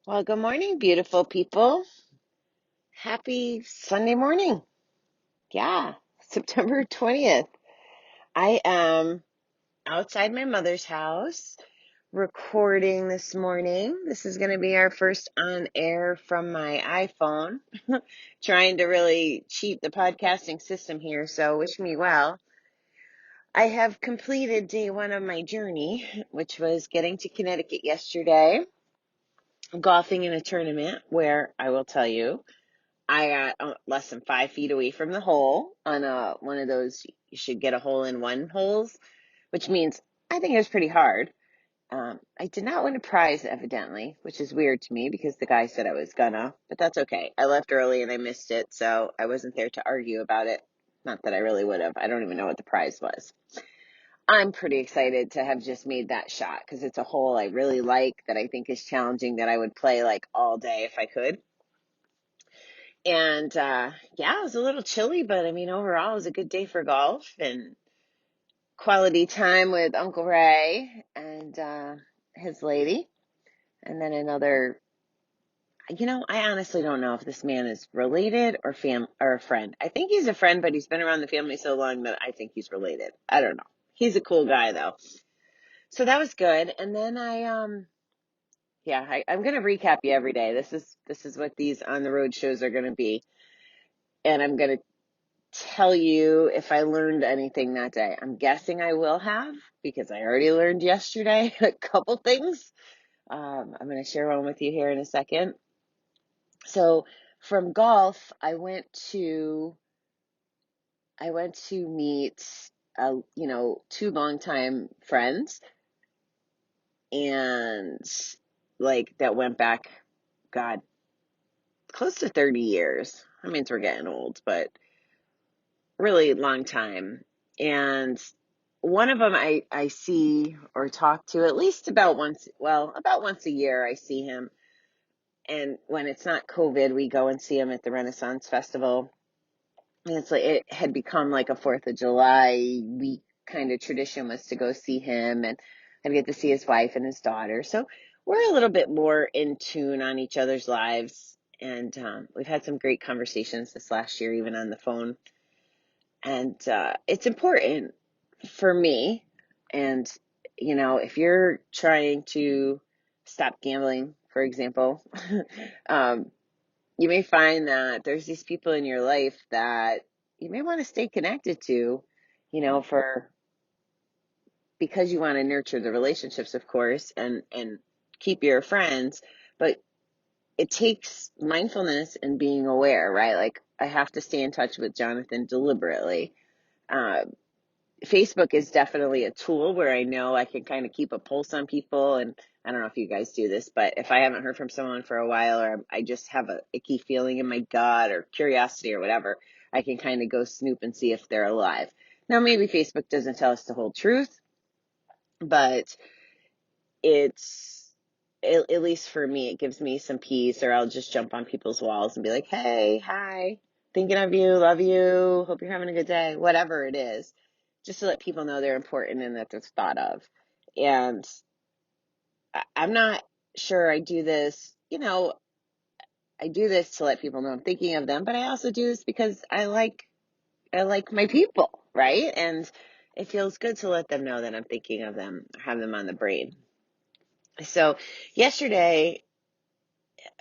Well, good morning, beautiful people. Happy Sunday morning. Yeah, September 20th. I am outside my mother's house recording this morning. This is going to be our first on air from my iPhone. Trying to really cheat the podcasting system here, so wish me well. I have completed day one of my journey, which was getting to Connecticut yesterday, golfing in a tournament where I will tell you, I got less than 5 feet away from the hole on one of those you should get a hole in one holes, which means I think it was pretty hard. I did not win a prize, evidently, which is weird to me because the guy said I was gonna, but that's okay. I left early and I missed it, so I wasn't there to argue about it. Not that I really would have. I don't even know what the prize was. I'm pretty excited to have just made that shot because it's a hole I really like that I think is challenging that I would play like all day if I could. And yeah, it was a little chilly, but I mean, overall, it was a good day for golf and quality time with Uncle Ray and his lady. And then I honestly don't know if this man is related or a friend. I think he's a friend, but he's been around the family so long that I think he's related. I don't know. He's a cool guy though. So that was good. And then I'm gonna recap you every day. This is what these on the road shows are gonna be. And I'm gonna tell you if I learned anything that day. I'm guessing I will have because I already learned yesterday a couple things. I'm going to share one with you here in a second. So from golf, I went to meet two longtime friends and like that went back, God, close to 30 years. I mean, we're getting old, but really long time. And one of them I see or talk to at least about once a year. I see him. And when it's not COVID, we go and see him at the Renaissance Festival. And it's like it had become like a 4th of July week kind of tradition was to go see him. And I'd get to see his wife and his daughter. So we're a little bit more in tune on each other's lives. And we've had some great conversations this last year, even on the phone. And it's important for me. And, if you're trying to stop gambling, for example, um, you may find that there's these people in your life that you may want to stay connected to, for because you want to nurture the relationships, of course, and keep your friends. But it takes mindfulness and being aware, right? Like I have to stay in touch with Jonathan deliberately. Uh, Facebook is definitely a tool where I know I can kind of keep a pulse on people. And I don't know if you guys do this, but if I haven't heard from someone for a while, or I just have a icky feeling in my gut or curiosity or whatever, I can kind of go snoop and see if they're alive. Now, maybe Facebook doesn't tell us the whole truth, but at least for me, it gives me some peace, or I'll just jump on people's walls and be like, hey, hi, thinking of you, love you, hope you're having a good day, whatever it is, just to let people know they're important and that they're thought of. And I'm not sure I do this, I do this to let people know I'm thinking of them, but I also do this because I like my people, right? And it feels good to let them know that I'm thinking of them, have them on the brain. So yesterday,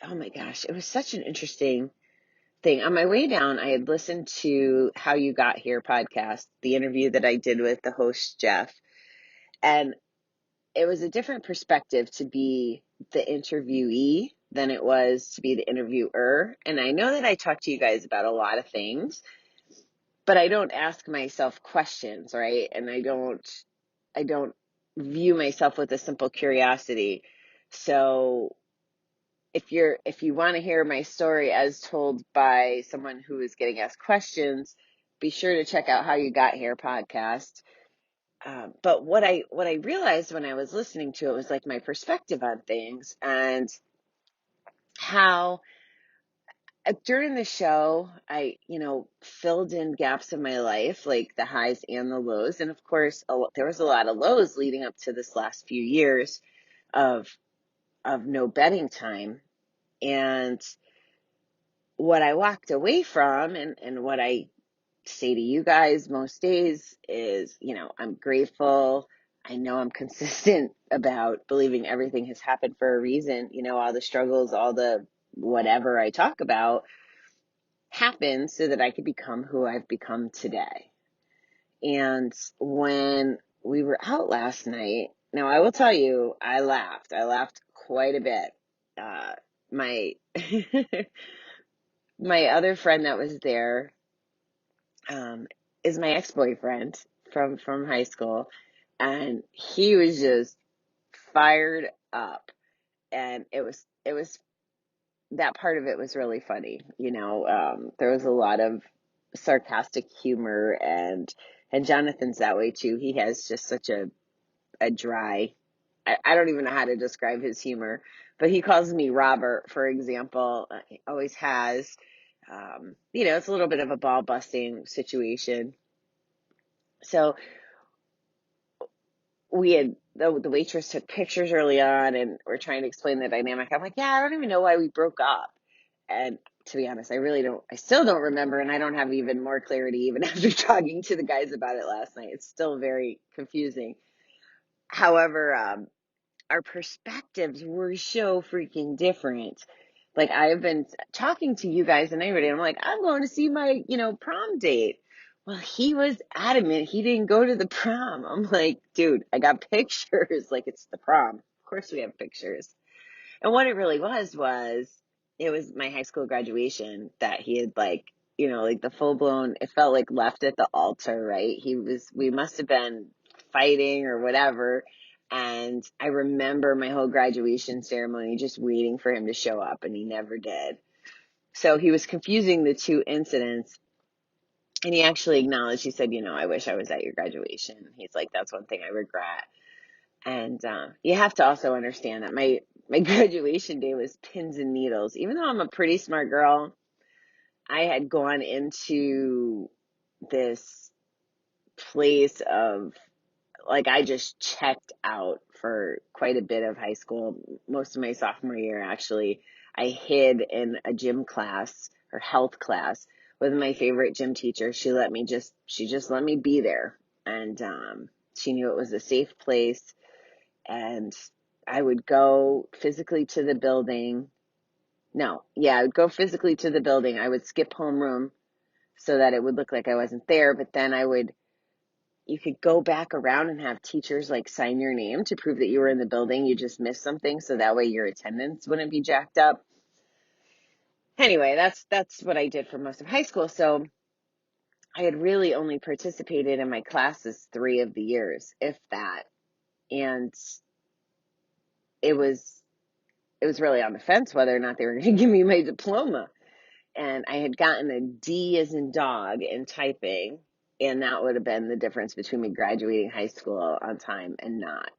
oh my gosh, it was such an interesting thing. On my way down, I had listened to How You Got Here podcast, the interview that I did with the host, Jeff. And it was a different perspective to be the interviewee than it was to be the interviewer. And I know that I talk to you guys about a lot of things, but I don't ask myself questions, right? And I don't view myself with a simple curiosity. So if you want to hear my story as told by someone who is getting asked questions, be sure to check out How You Got Here podcast. But what I realized when I was listening to it was like my perspective on things and how during the show I filled in gaps in my life, like the highs and the lows, and of course there was a lot of lows leading up to this last few years of no betting time. And what I walked away from, and what I say to you guys most days is, I'm grateful. I know I'm consistent about believing everything has happened for a reason. All the struggles, all the whatever I talk about happened so that I could become who I've become today. And when we were out last night, now I will tell you, I laughed. I laughed quite a bit. My my other friend that was there, is my ex-boyfriend from high school, and he was just fired up, and it was that part of it was really funny. There was a lot of sarcastic humor, and Jonathan's that way too. He has just such a dry, I don't even know how to describe his humor, but he calls me Robert, for example. He always has. It's a little bit of a ball busting situation. So we had the waitress took pictures early on, and we're trying to explain the dynamic. I'm like, yeah, I don't even know why we broke up. And to be honest, I still don't remember, and I don't have even more clarity even after talking to the guys about it last night. It's still very confusing. However, our perspectives were so freaking different. Like, I have been talking to you guys and everybody, and I'm like, I'm going to see my, prom date. Well, he was adamant he didn't go to the prom. I'm like, dude, I got pictures. Like, it's the prom. Of course we have pictures. And what it really was it was my high school graduation that he had, like, like the full blown, it felt like left at the altar, right? We must have been fighting or whatever. And I remember my whole graduation ceremony just waiting for him to show up, and he never did. So he was confusing the two incidents. And he actually acknowledged, he said, I wish I was at your graduation. He's like, that's one thing I regret. And you have to also understand that my graduation day was pins and needles. Even though I'm a pretty smart girl, I had gone into this place of, like, I just checked out for quite a bit of high school. Most of my sophomore year, actually, I hid in a gym class or health class with my favorite gym teacher. She just let me be there. And she knew it was a safe place. And I would go physically to the building. No, yeah, I would go physically to the building. I would skip homeroom so that it would look like I wasn't there. But then you could go back around and have teachers, like, sign your name to prove that you were in the building. You just missed something, so that way your attendance wouldn't be jacked up. Anyway, that's what I did for most of high school. So I had really only participated in my classes 3 of the years, if that. And it was really on the fence whether or not they were going to give me my diploma. And I had gotten a D as in dog in typing, and that would have been the difference between me graduating high school on time and not.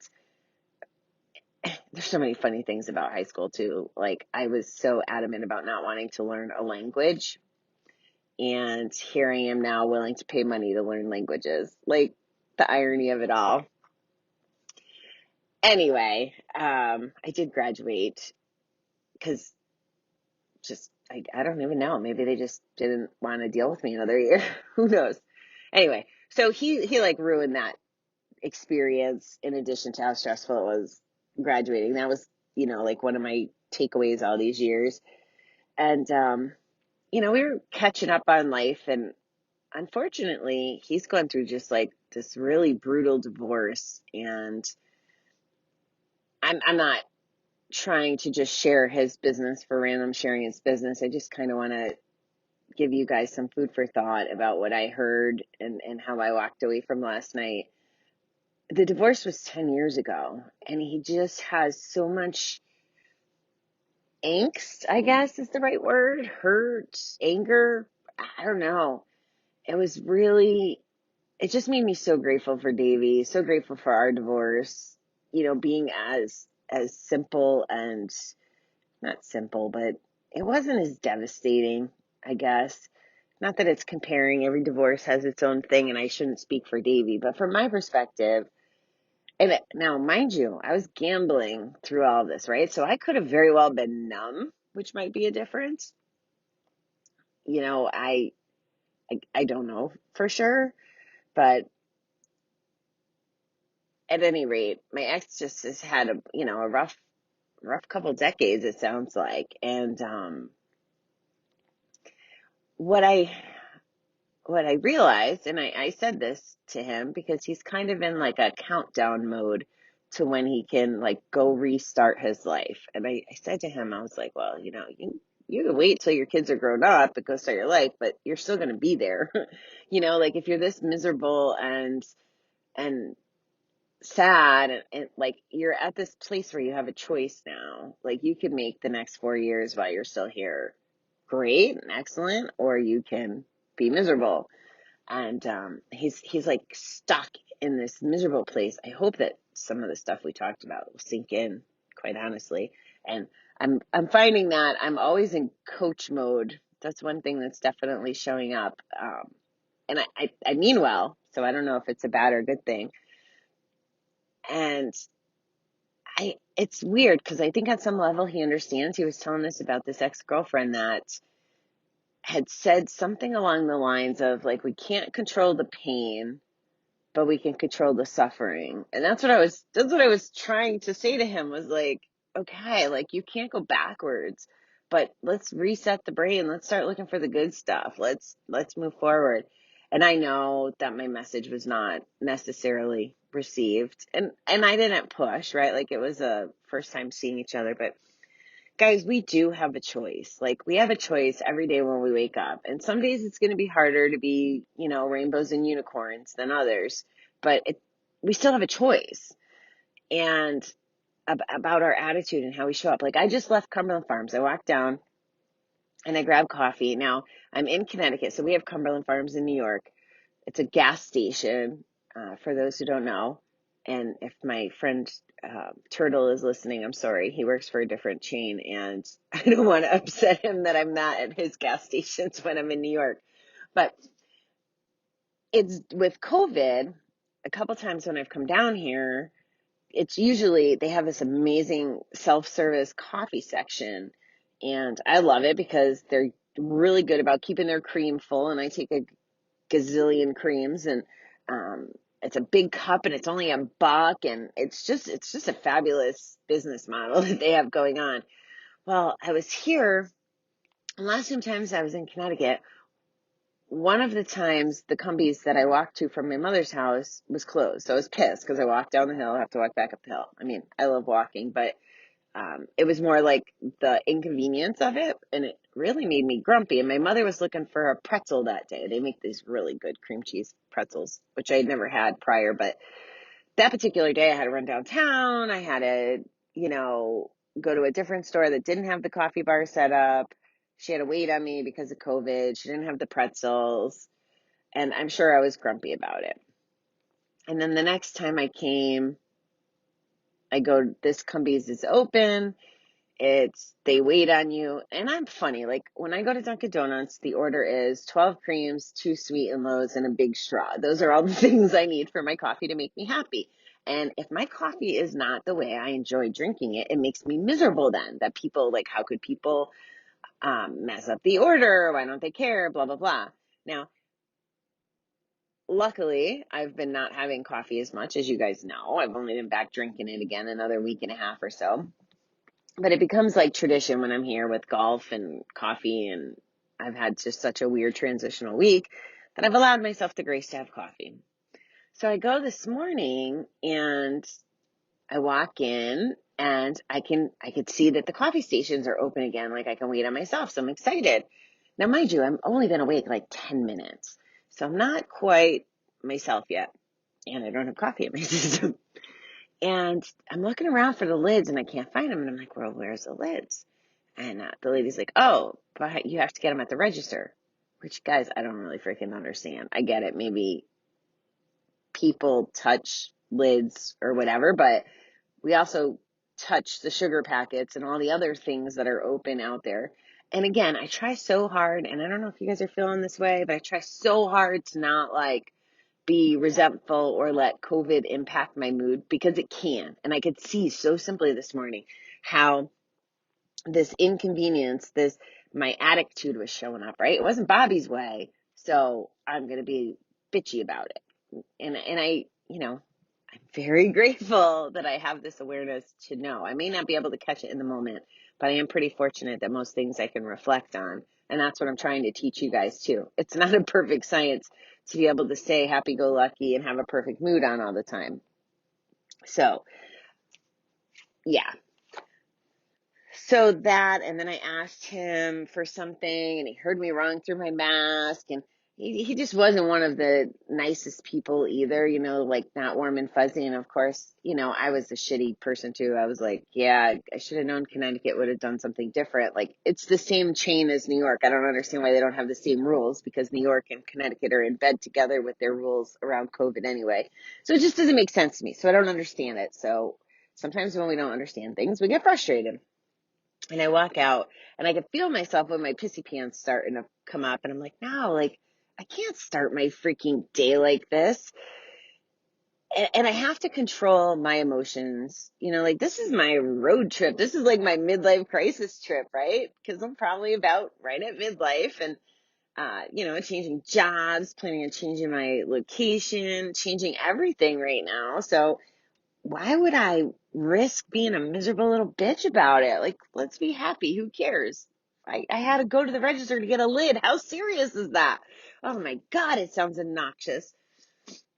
There's so many funny things about high school too. Like, I was so adamant about not wanting to learn a language, and here I am now willing to pay money to learn languages. Like, the irony of it all. Anyway, I did graduate because I don't even know. Maybe they just didn't want to deal with me another year. Who knows? Anyway, so he like ruined that experience in addition to how stressful it was graduating. That was, like, one of my takeaways all these years. And, we were catching up on life, and unfortunately he's going through just like this really brutal divorce. And I'm not trying to just share his business for random sharing his business. I just kind of want to give you guys some food for thought about what I heard and how I walked away from last night. The divorce was 10 years ago, and he just has so much angst, I guess is the right word, hurt, anger. I don't know. It just made me so grateful for Davey, so grateful for our divorce, being as simple and not simple, but it wasn't as devastating, I guess. Not that it's comparing. Every divorce has its own thing, and I shouldn't speak for Davey, but from my perspective, now, mind you, I was gambling through all of this, right? So I could have very well been numb which might be a difference. You know, I don't know for sure, but at any rate, my ex just has had a rough couple decades, it sounds like. And what I what I realized, and I said this to him because he's kind of in like a countdown mode to when he can like go restart his life. And I said to him, I was like, well, you can wait till your kids are grown up and go start your life, but you're still going to be there. Like if you're this miserable and sad and like you're at this place where you have a choice now. Like you can make the next 4 years while you're still here great and excellent, or you can be miserable. And he's like stuck in this miserable place. I hope that some of the stuff we talked about will sink in, quite honestly. And I'm finding that I'm always in coach mode. That's one thing that's definitely showing up. And I mean well, so I don't know if it's a bad or good thing. And it's weird because I think on some level he understands. He was telling us about this ex-girlfriend that had said something along the lines of like, we can't control the pain, but we can control the suffering. And that's what I was trying to say to him, was like, okay, like you can't go backwards, but let's reset the brain. Let's start looking for the good stuff. Let's move forward. And I know that my message was not necessarily received, and I didn't push, right? Like it was a first time seeing each other, but guys, we do have a choice. Like we have a choice every day when we wake up. And some days it's going to be harder to be, rainbows and unicorns than others, but we still have a choice. And about our attitude and how we show up. Like I just left Cumberland Farms. I walked down and I grabbed coffee. Now I'm in Connecticut, so we have Cumberland Farms in New York. It's a gas station, for those who don't know. And if my friend Turtle is listening, I'm sorry. He works for a different chain, and I don't want to upset him that I'm not at his gas stations when I'm in New York. But it's with COVID, a couple times when I've come down here, it's usually they have this amazing self-service coffee section. And I love it because they're really good about keeping their cream full. And I take a gazillion creams, and it's a big cup and it's only $1, and it's just a fabulous business model that they have going on. Well, I was here, and last two times I was in Connecticut, one of the times the Cumbies that I walked to from my mother's house was closed. So I was pissed because I walked down the hill, I have to walk back up the hill. I mean, I love walking, but it was more like the inconvenience of it, and it really made me grumpy. And my mother was looking for a pretzel that day. They make these really good cream cheese pretzels, which I had never had prior, but that particular day I had to run downtown. I had to, go to a different store that didn't have the coffee bar set up. She had to wait on me because of COVID. She didn't have the pretzels, and I'm sure I was grumpy about it. And then the next time I came, I go, this Cumbies is open. They wait on you. And I'm funny. Like when I go to Dunkin' Donuts, the order is 12 creams, 2 sweet and lows, and a big straw. Those are all the things I need for my coffee to make me happy. And if my coffee is not the way I enjoy drinking it, it makes me miserable then. That people, like, how could people mess up the order? Why don't they care? Blah, blah, blah. Now, luckily, I've been not having coffee as much, as you guys know. I've only been back drinking it again another week and a half or so. But it becomes like tradition when I'm here with golf and coffee, and I've had just such a weird transitional week that I've allowed myself the grace to have coffee. So I go this morning and I walk in, and I could see that the coffee stations are open again. Like I can wait on myself. So I'm excited. Now, mind you, I've only been awake like 10 minutes. So I'm not quite myself yet. And I don't have coffee in my system. And I'm looking around for the lids and I can't find them. And I'm like, well, where's the lids? And the lady's like, oh, but you have to get them at the register. Which, guys, I don't really freaking understand. I get it. Maybe people touch lids or whatever, but we also touch the sugar packets and all the other things that are open out there. And again, I try so hard, and I don't know if you guys are feeling this way, but I try so hard to not like be resentful or let COVID impact my mood, because it can. And I could see so simply this morning how this inconvenience, my attitude was showing up, right? It wasn't Bobbie's way. So I'm going to be bitchy about it. And I, I'm very grateful that I have this awareness to know. I may not be able to catch it in the moment, but I am pretty fortunate that most things I can reflect on. And that's what I'm trying to teach you guys too. It's not a perfect science to be able to stay happy-go-lucky and have a perfect mood on all the time. So, yeah. So that, and then I asked him for something, and he heard me wrong through my mask, and he just wasn't one of the nicest people either, like not warm and fuzzy. And of course, I was a shitty person too. I was like, yeah, I should have known Connecticut would have done something different. Like, it's the same chain as New York. I don't understand why they don't have the same rules, because New York and Connecticut are in bed together with their rules around COVID anyway. So it just doesn't make sense to me. So I don't understand it. So sometimes when we don't understand things, we get frustrated. And I walk out and I can feel myself when my pissy pants starting to come up. And I'm like, no, like, I can't start my freaking day like this. And I have to control my emotions. Like, this is my road trip. This is like my midlife crisis trip, right? Because I'm probably about right at midlife and, changing jobs, planning on changing my location, changing everything right now. So why would I risk being a miserable little bitch about it? Like, let's be happy. Who cares? I had to go to the register to get a lid. How serious is that? Oh my God, it sounds obnoxious.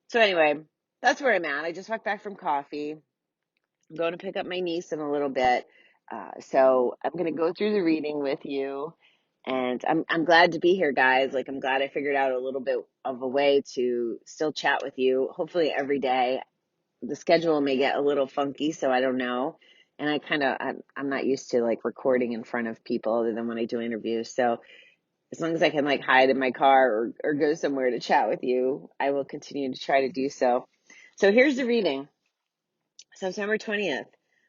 So anyway, that's where I'm at. I just walked back from coffee. I'm going to pick up my niece in a little bit. So I'm going to go through the reading with you. And I'm glad to be here, guys. Like, I'm glad I figured out a little bit of a way to still chat with you, hopefully every day. The schedule may get a little funky, so I don't know. And I'm not used to like recording in front of people other than when I do interviews. So as long as I can like hide in my car or go somewhere to chat with you, I will continue to try to do so. So here's the reading. September 20th.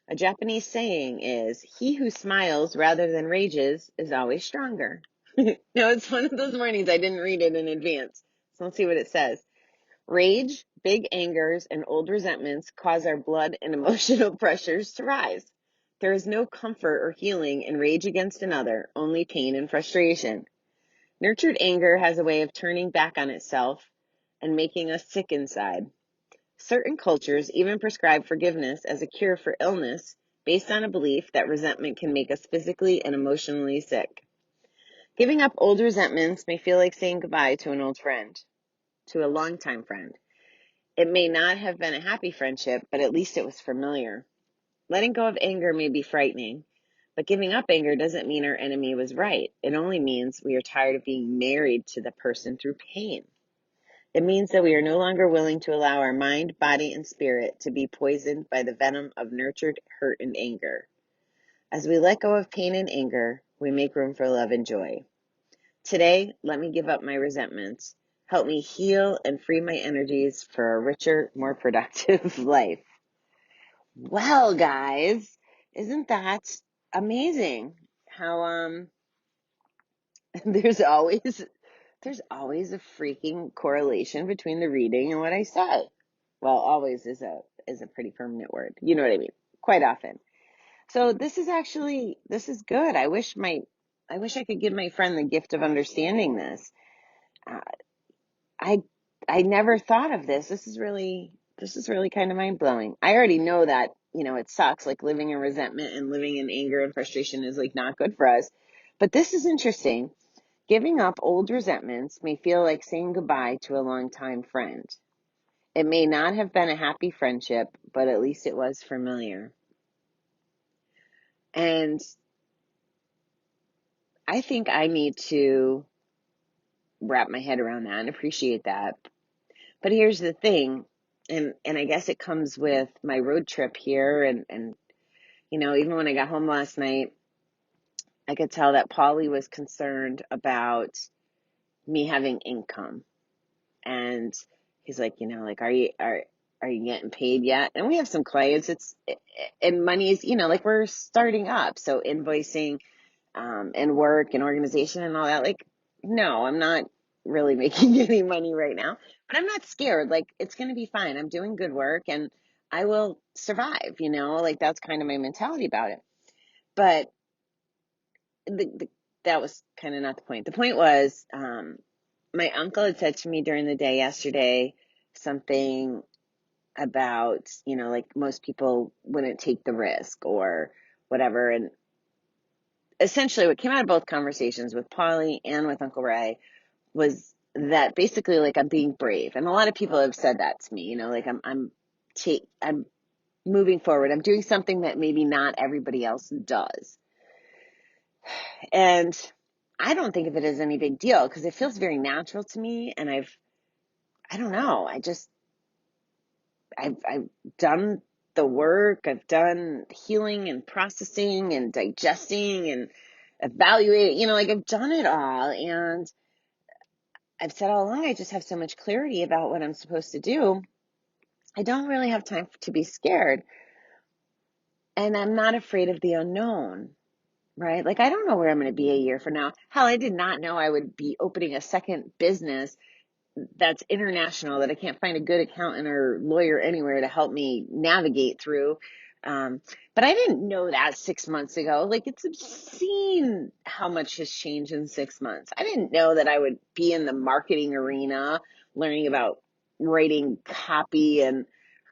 A Japanese saying is, he who smiles rather than rages is always stronger. No, it's one of those mornings I didn't read it in advance. So let's see what it says. Rage, big angers, and old resentments cause our blood and emotional pressures to rise. There is no comfort or healing in rage against another, only pain and frustration. Nurtured anger has a way of turning back on itself and making us sick inside. Certain cultures even prescribe forgiveness as a cure for illness based on a belief that resentment can make us physically and emotionally sick. Giving up old resentments may feel like saying goodbye to an old friend, to a longtime friend. It may not have been a happy friendship, but at least it was familiar. Letting go of anger may be frightening, but giving up anger doesn't mean our enemy was right. It only means we are tired of being married to the person through pain. It means that we are no longer willing to allow our mind, body, and spirit to be poisoned by the venom of nurtured hurt and anger. As we let go of pain and anger, we make room for love and joy. Today, let me give up my resentments. Help me heal and free my energies for a richer, more productive life. Well, guys, isn't that amazing? How there's always a freaking correlation between the reading and what I say. Well, always is a pretty permanent word. You know what I mean? Quite often. So this is good. I wish I could give my friend the gift of understanding this. Uh, I I never thought of this. This is really kind of mind blowing. I already know that, it sucks, like living in resentment and living in anger and frustration is like not good for us. But this is interesting. Giving up old resentments may feel like saying goodbye to a longtime friend. It may not have been a happy friendship, but at least it was familiar. And I think I need to wrap my head around that and appreciate that. But here's the thing, and I guess it comes with my road trip here, and even when I got home last night, I could tell that Paulie was concerned about me having income. And he's like, like, are you getting paid yet? And we have some clients, and money's, like we're starting up. So invoicing, and work and organization and all that, like, no, I'm not really making any money right now, but I'm not scared. Like, it's going to be fine. I'm doing good work and I will survive, like that's kind of my mentality about it. But that was kind of not the point. The point was, my uncle had said to me during the day yesterday something about, like most people wouldn't take the risk or whatever. And essentially what came out of both conversations with Polly and with Uncle Ray was that basically, like, I'm being brave. And a lot of people have said that to me, like I'm moving forward. I'm doing something that maybe not everybody else does. And I don't think of it as any big deal because it feels very natural to me. And I don't know. I've done the work. I've done healing and processing and digesting and evaluating, like I've done it all. And I've said all along, I just have so much clarity about what I'm supposed to do. I don't really have time to be scared. And I'm not afraid of the unknown, right? Like, I don't know where I'm going to be a year from now. Hell, I did not know I would be opening a second business that's international that I can't find a good accountant or lawyer anywhere to help me navigate through. But I didn't know that 6 months ago. Like, it's obscene how much has changed in 6 months. I didn't know that I would be in the marketing arena, learning about writing copy and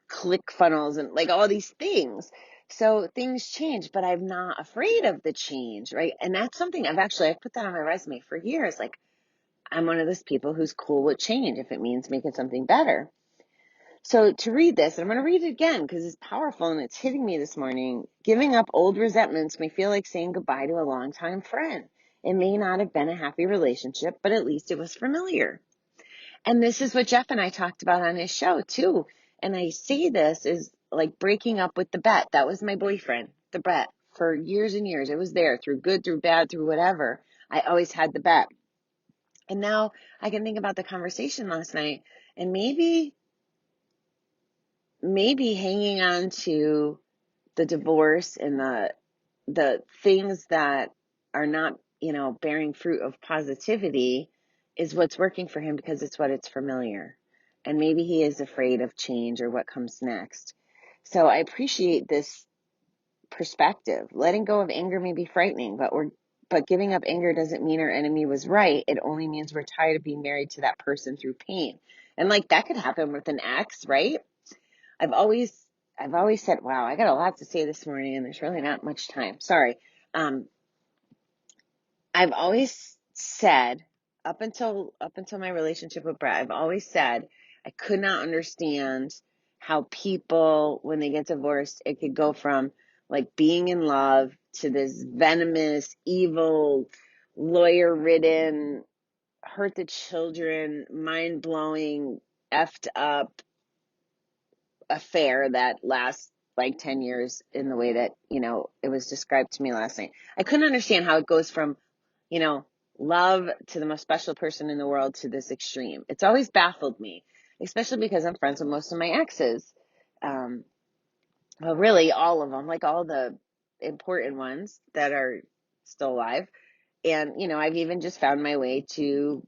click funnels and like all these things. So things change, but I'm not afraid of the change, right? And that's something I've put that on my resume for years. Like, I'm one of those people who's cool with change if it means making something better. So to read this, and I'm going to read it again because it's powerful and it's hitting me this morning. Giving up old resentments may feel like saying goodbye to a longtime friend. It may not have been a happy relationship, but at least it was familiar. And this is what Jeff and I talked about on his show too. And I say this is like breaking up with the bet. That was my boyfriend, the bet, for years and years. It was there through good, through bad, through whatever. I always had the bet. And now I can think about the conversation last night and maybe hanging on to the divorce and the things that are not, bearing fruit of positivity is what's working for him because it's familiar. And maybe he is afraid of change or what comes next. So I appreciate this perspective. Letting go of anger may be frightening, but giving up anger doesn't mean our enemy was right. It only means we're tired of being married to that person through pain. And like that could happen with an ex, right? I've always said, wow, I got a lot to say this morning and there's really not much time. Sorry. I've always said up until my relationship with Brett, I've always said I could not understand how people, when they get divorced, it could go from like being in love to this venomous, evil, lawyer-ridden, hurt the children, mind-blowing, effed up affair that lasts like 10 years in the way that, it was described to me last night. I couldn't understand how it goes from, love to the most special person in the world to this extreme. It's always baffled me, especially because I'm friends with most of my exes. Well, really all of them, like all the important ones that are still alive. And, I've even just found my way to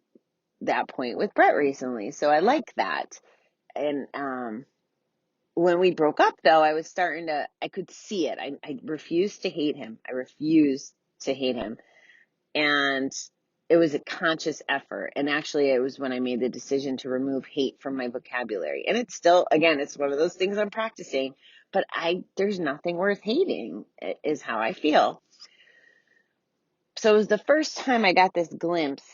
that point with Brett recently. So I like that. And, when we broke up, though, I could see it. I refused to hate him. I refused to hate him. And it was a conscious effort. And actually, it was when I made the decision to remove hate from my vocabulary. And it's still, again, it's one of those things I'm practicing. But there's nothing worth hating, is how I feel. So it was the first time I got this glimpse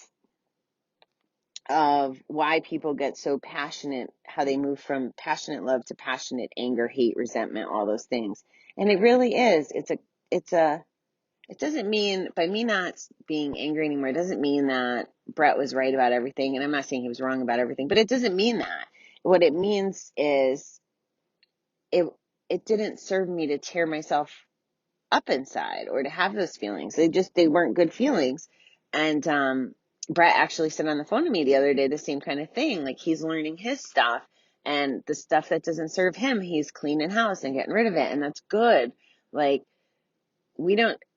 of why people get so passionate, how they move from passionate love to passionate anger, hate, resentment, all those things. And it really is. It doesn't mean, by me not being angry anymore, it doesn't mean that Brett was right about everything. And I'm not saying he was wrong about everything, but it doesn't mean that. What it means is it didn't serve me to tear myself up inside or to have those feelings. They weren't good feelings. And, Brett actually said on the phone to me the other day, the same kind of thing. Like, he's learning his stuff, and the stuff that doesn't serve him, he's cleaning house and getting rid of it. And that's good. Like,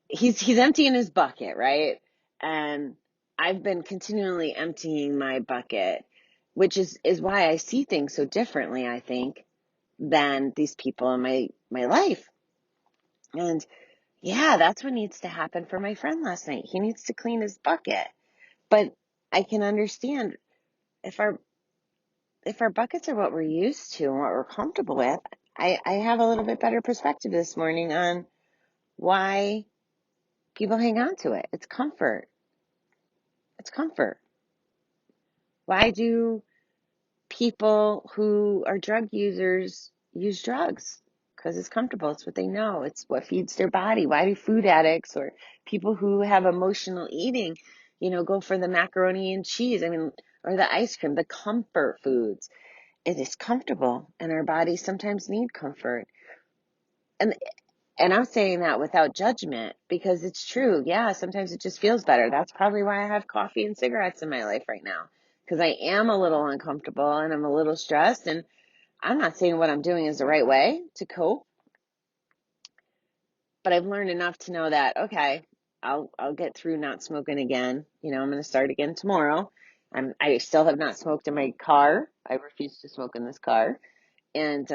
he's emptying his bucket, right? And I've been continually emptying my bucket, which is why I see things so differently, I think, than these people in my life. And, Yeah, that's what needs to happen for my friend last night. He needs to clean his bucket. But I can understand if our buckets are what we're used to and what we're comfortable with. I have a little bit better perspective this morning on why people hang on to it. It's comfort. It's comfort. Why do people who are drug users use drugs? Because it's comfortable. It's what they know. It's what feeds their body. Why do food addicts or people who have emotional eating, go for the macaroni and cheese? I mean, or the ice cream, the comfort foods. It is comfortable, and our bodies sometimes need comfort. And and I'm saying that without judgment because it's true. Yeah, sometimes it just feels better. That's probably why I have coffee and cigarettes in my life right now, because I am a little uncomfortable and I'm a little stressed, and I'm not saying what I'm doing is the right way to cope, but I've learned enough to know that, okay, I'll get through not smoking again. I'm going to start again tomorrow. I still have not smoked in my car. I refuse to smoke in this car. And,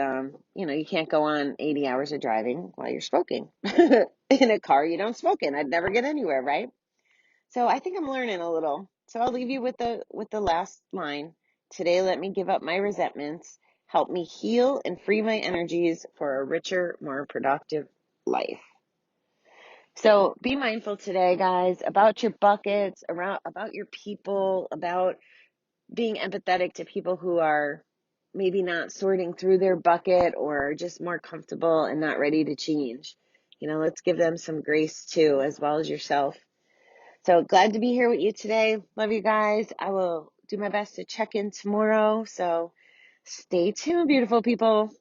you can't go on 80 hours of driving while you're smoking. In a car, you don't smoke in. I'd never get anywhere, right? So I think I'm learning a little. So I'll leave you with the last line. Today, let me give up my resentments. Help me heal and free my energies for a richer, more productive life. So be mindful today, guys, about your buckets, about your people, about being empathetic to people who are maybe not sorting through their bucket or just more comfortable and not ready to change. Let's give them some grace too, as well as yourself. So glad to be here with you today. Love you guys. I will do my best to check in tomorrow. So stay tuned, beautiful people.